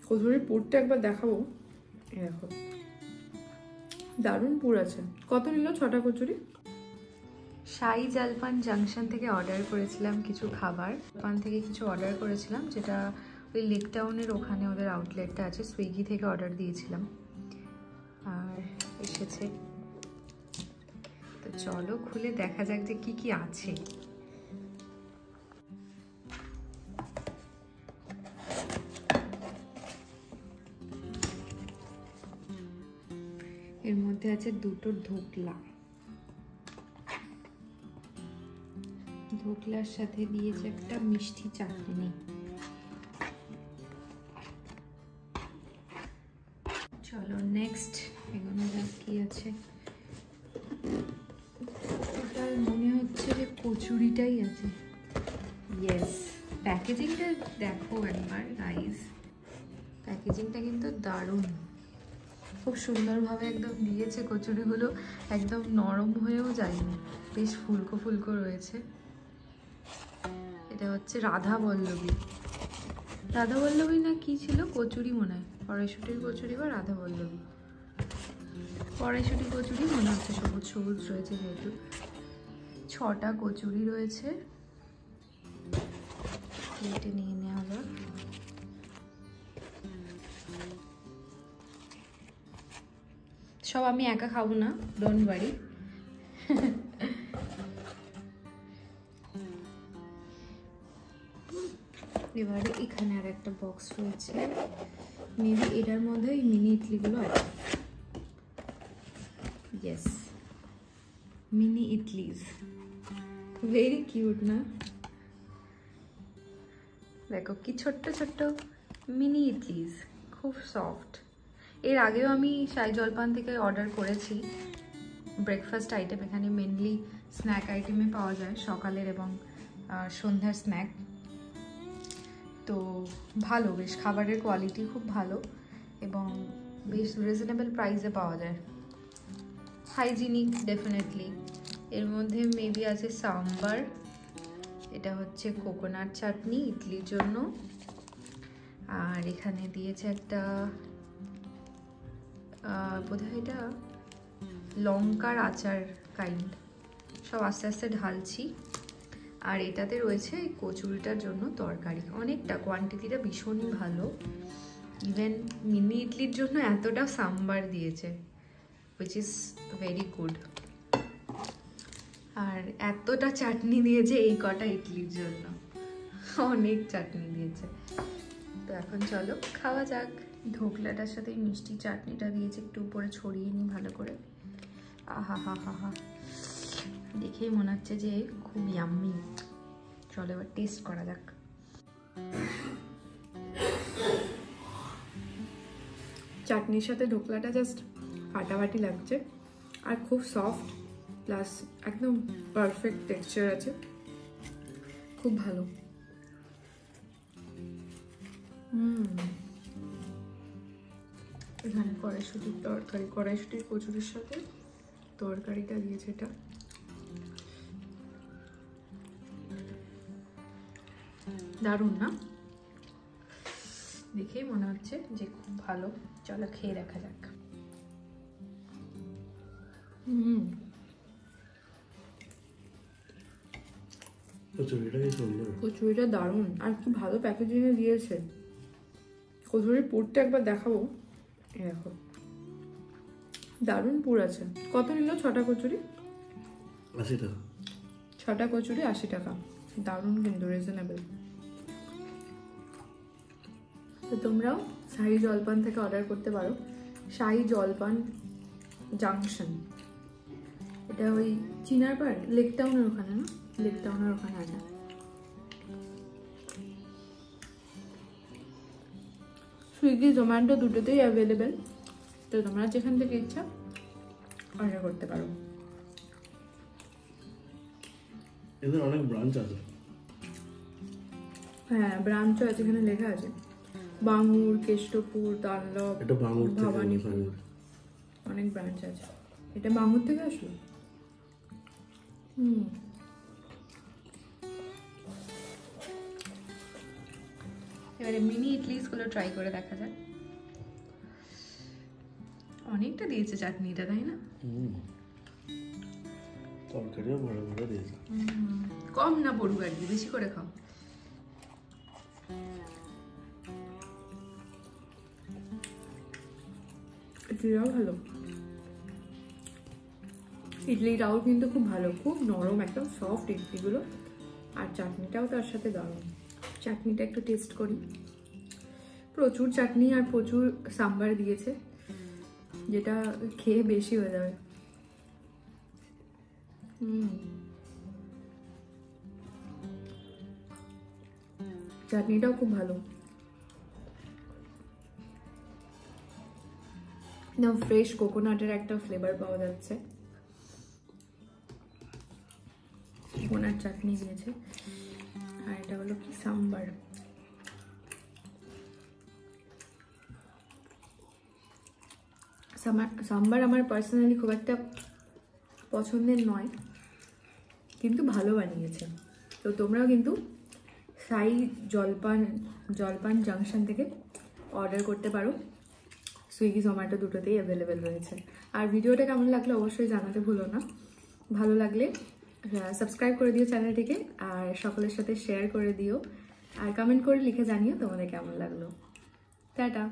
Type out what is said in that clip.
কচুরির পুরটা একবার দেখাবো। দেখো দারুণ পুর আছে। কত নিল 6টা কচুরি? শাহি জলপান জাংশন থেকে অর্ডার করেছিলাম কিছু খাবার। পান থেকে কিছু অর্ডার করেছিলাম, যেটা ওই লেক টাউনের ওখানে ওদের আউটলেটটা আছে, সুইগি থেকে অর্ডার দিয়েছিলাম আর এসেছে। তো চলো খুলে দেখা যাক যে কি কি আছে। এর মধ্যে আছে দুটো ধোকলা, ধোকলার সাথে দিয়েছে একটা মিষ্টি চাটনি। চলো নেক্সট এগুলো কি আছে। টোটাল মনে হচ্ছে যে কচুরিটাই আছে। ইয়েস, প্যাকেজিংটা দেখো একবার গাইস, প্যাকেজিংটা কিন্তু দারুণ, খুব সুন্দরভাবে একদম দিয়েছে। কচুরিগুলো একদম নরম হয়েও যায়নি, বেশ ফুলকো ফুলকো রয়েছে। এটা হচ্ছে রাধা বল্লভী, রাধা বল্লভী না কি ছিল কচুরি মনে হয়, কড়াইশুটির কচুরি বা রাধা বল্লভী। কড়াইশুটি কচুরি মনে হচ্ছে, সবুজ সবুজ রয়েছে যেহেতু। 6টা কচুরি রয়েছে, প্লেটে নিয়ে নেওয়া যাক। সব আমি একা খাবো না, ডোন্ট ওয়ারি। এবারে এখানে আর একটা বক্স রয়েছে, মেবি এটার মধ্যে এই মিনি ইডলিগুলো আছে। ইয়েস, মিনি ইডলিজ, ভেরি কিউট না? দেখো কি ছোট্ট ছোট্ট মিনি ইডলিজ, খুব সফট। এর আগেও আমি শাহি জলপান থেকে অর্ডার করেছি ব্রেকফাস্ট আইটেম। এখানে মেনলি স্ন্যাক আইটেমে পাওয়া যায়, সকালের এবং সন্ধ্যার স্ন্যাক। তো ভালো, বেশ খাবারের কোয়ালিটি খুব ভালো এবং বেশ রিজনেবল প্রাইসে পাওয়া যায়, হাইজিনিক ডেফিনেটলি। এর মধ্যে মেবি আছে সাম্বার, এটা হচ্ছে কোকোনাট চাটনি ইডলির জন্য, আর এখানে দিয়েছে একটা বোধহয় এটা লঙ্কার আচার কাইন্ড। সব আস্তে আস্তে ঢালছি। আর এটাতে রয়েছে এই কচুরিটার জন্য তরকারি, অনেকটা কোয়ান্টিটিটা ভীষণই ভালো। ইভেন মিনি ইডলির জন্য এতটা সাম্বার দিয়েছে, হুইচ ইজ ভেরি গুড। আর এতটা চাটনি দিয়েছে এই কটা ইডলির জন্য, অনেক চাটনি দিয়েছে। তো এখন চলো খাওয়া যাক। ঢোকলাটার সাথে মিষ্টি চাটনিটা দিয়েছে, একটু উপরে ছড়িয়ে নিই ভালো করে। আহা হা হা হা, দেখেই মনে হচ্ছে যে খুব ইয়াম্মি। চলো এবার টেস্ট করা যাক। চাটনির সাথে ঢোকলাটা জাস্ট ফাটাফাটি লাগছে, আর খুব সফট, প্লাস একদম পারফেক্ট টেক্সচার আছে, খুব ভালো। এখানে কড়াইশুটির তরকারি, কড়াইশুটির কচুরির সাথে তরকারিটা দিয়েছে, এটা দারুণ না? দেখেই মনে হচ্ছে যে খুব ভালো। চলো খেয়ে দেখা যাক। কচুরিটা দারুণ, আর কি ভালো প্যাকেজিং এ দিয়েছে। কচুরির পুরটা একবার দেখাবো। দেখো দারুণ পুর আছে। কত নিল 6টা কচুরি? 80 টাকা। 6টা কচুরি 80 টাকা, দারুণ কিন্তু রিজনেবল। তো তোমরাও শাহি জলপান থেকে অর্ডার করতে পারো, শাহি জলপান জাংশন। এটা ওই চিনারপাড় লেক টাউনের ওখানে না, লেক টাউনের ওখানে আছে। সুইগি জোম্যাটো দুটোতেই অ্যাভেলেবেল, তো তোমরা যেখান থেকে ইচ্ছা অর্ডার করতে পারো। এদের অনেক ব্রাঞ্চ আছে। হ্যাঁ ব্রাঞ্চও আছে, এখানে লেখা আছে বাঙুর, কেষ্টপুর, তাল্লব, ভবানীপুর, অনেক ব্রাঞ্চ আছে। এটা বাঙুর থেকে আসলো। এবারে মিনি ইডলিসগুলো ট্রাই করে দেখা যাক। অনেকটা দিয়েছে চাটনিটা, তাই না? তরকারিও ভরে ভরে দিয়েছে। কম না পড়ুক আর কি, বেশি করে খাও। ইডলিটাও ভালো, ইডলিটাও কিন্তু খুব ভালো, খুব নরম, একদম সফট ইডলিগুলো। আর চাটনিটাও তার সাথে দারুণ। চাটনিটা একটু টেস্ট করি। প্রচুর চাটনি আর প্রচুর সাম্বার দিয়েছে, যেটা খেয়ে বেশি হয়ে যাবে। চাটনিটাও খুব ভালো, একদম ফ্রেশ কোকোনাটের একটা ফ্লেভার পাওয়া যাচ্ছে। কোকোনাট চাটনি দিয়েছে, আর এটা হলো কি সাম্বার। সাম্বার আমার পার্সোনালি খুব একটা পছন্দের নয়, কিন্তু ভালো বানিয়েছে। তো তোমরাও কিন্তু সাই জলপান জাংশন থেকে অর্ডার করতে পারো। সুইগি জোম্যাটো দুটোতেই অ্যাভেলেবেল রয়েছে। আর ভিডিওটা কেমন লাগলো অবশ্যই জানাতে ভুলো না। ভালো লাগলে সাবস্ক্রাইব করে দিও চ্যানেলটিকে, আর সকলের সাথে শেয়ার করে দিও, আর কমেন্ট করে লিখে জানিও তোমাদের কেমন লাগলো। টাটা।